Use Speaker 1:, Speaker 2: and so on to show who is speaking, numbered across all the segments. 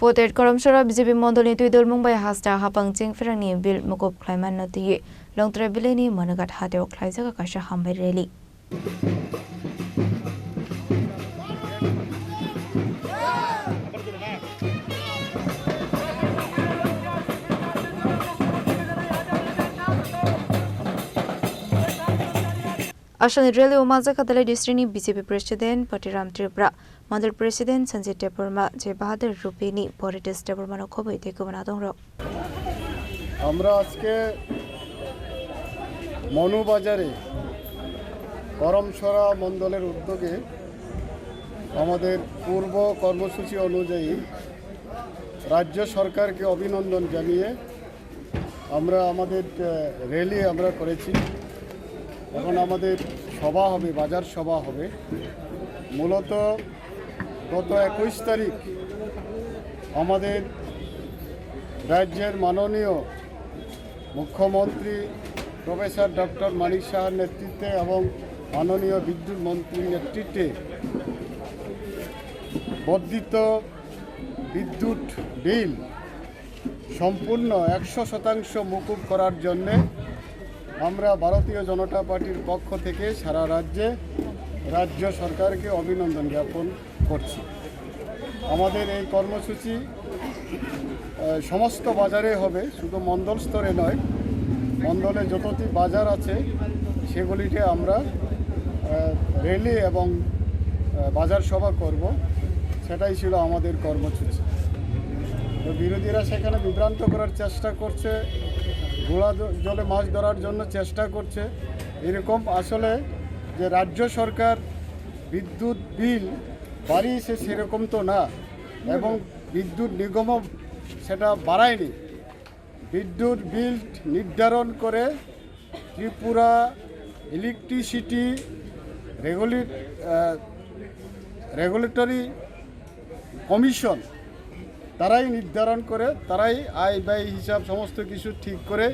Speaker 1: Voted Koromshara BJP Mondolini Tuidol Mumbai Hasta Hapang Ching Ferani Bill Mukop Klaiman Noti Long Trebilini Monagat Hateo Klaisaka Kasha Hambai Rally. Ashan Rally Omaza Katala Distrini BJP President Patiram Tripura Mandal President Sanjay Deparma J Bahadur Rupini Politics Department Kobe Tekovanatonro
Speaker 2: আমরা আজকে মনুবাজারে করমছড়া মণ্ডলের উদ্যোগে আমাদের পূর্ব কর্মসূচি অনুযায়ী রাজ্য সরকারকে অভিনন্দন জানিয়ে আমরা আমাদের র্যালি আমরা করেছি। এখন আমাদের সভা হবে, বাজার সভা হবে। মূলত গত 21 তারিখ আমাদের রাজ্যের মাননীয় মুখ্যমন্ত্রী প্রফেসর ডক্টর মানিক সাহার নেতৃত্বে এবং মাননীয় বিদ্যুৎ মন্ত্রীর নেতৃত্বে বর্ধিত বিদ্যুৎ বিল সম্পূর্ণ 100% মকুব করার জন্যে আমরা ভারতীয় জনতা পার্টির পক্ষ থেকে সারা রাজ্যে রাজ্য সরকারকে অভিনন্দন জ্ঞাপন করছি। আমাদের এই কর্মসূচি সমস্ত বাজারে হবে, শুধু মণ্ডল স্তরে নয়। মণ্ডলে যতটি বাজার আছে সেগুলিতে আমরা র্যালি এবং বাজার সভা করব, সেটাই ছিল আমাদের কর্মসূচি। তো বিরোধীরা সেখানে বিভ্রান্ত করার চেষ্টা করছে, ঘোড়া জলে মাছ ধরার জন্য চেষ্টা করছে। এরকম আসলে যে রাজ্য সরকার বিদ্যুৎ বিল বাড়িয়েছে সেরকম তো না, এবং বিদ্যুৎ নিগমও সেটা বাড়ায়নি। বিদ্যুৎ বিল নির্ধারণ করে ত্রিপুরা ইলেকট্রিসিটি রেগুলেটরি কমিশন তারাই নির্ধারণ করে, তারাই আয় ব্যয় হিসাব সমস্ত কিছু ঠিক করে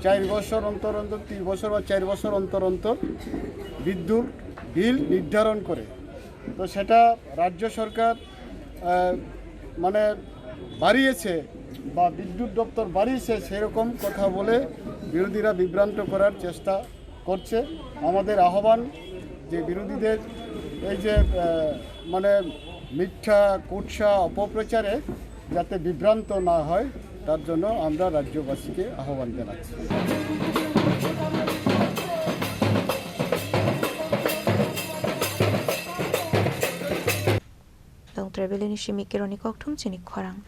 Speaker 2: 4 বছর অন্তর অন্তর, 3 বছর বা 4 বছর অন্তর অন্তর বিদ্যুৎ বিল নির্ধারণ করে। তো সেটা রাজ্য সরকার মানে বাড়িয়েছে বা বিদ্যুৎ দপ্তর বাড়িয়েছে সেরকম কথা বলে বিরোধীরা বিভ্রান্ত করার চেষ্টা করছে। আমাদের আহ্বান যে বিরোধীদের এই যে মানে মিথ্যা কুৎসা অপপ্রচারে যাতে বিভ্রান্ত না হয় তার জন্য আমরা রাজ্যবাসীকে আহ্বান জানাচ্ছি।
Speaker 1: Long Trebilini Shimikironi Koktum Chinik Khorang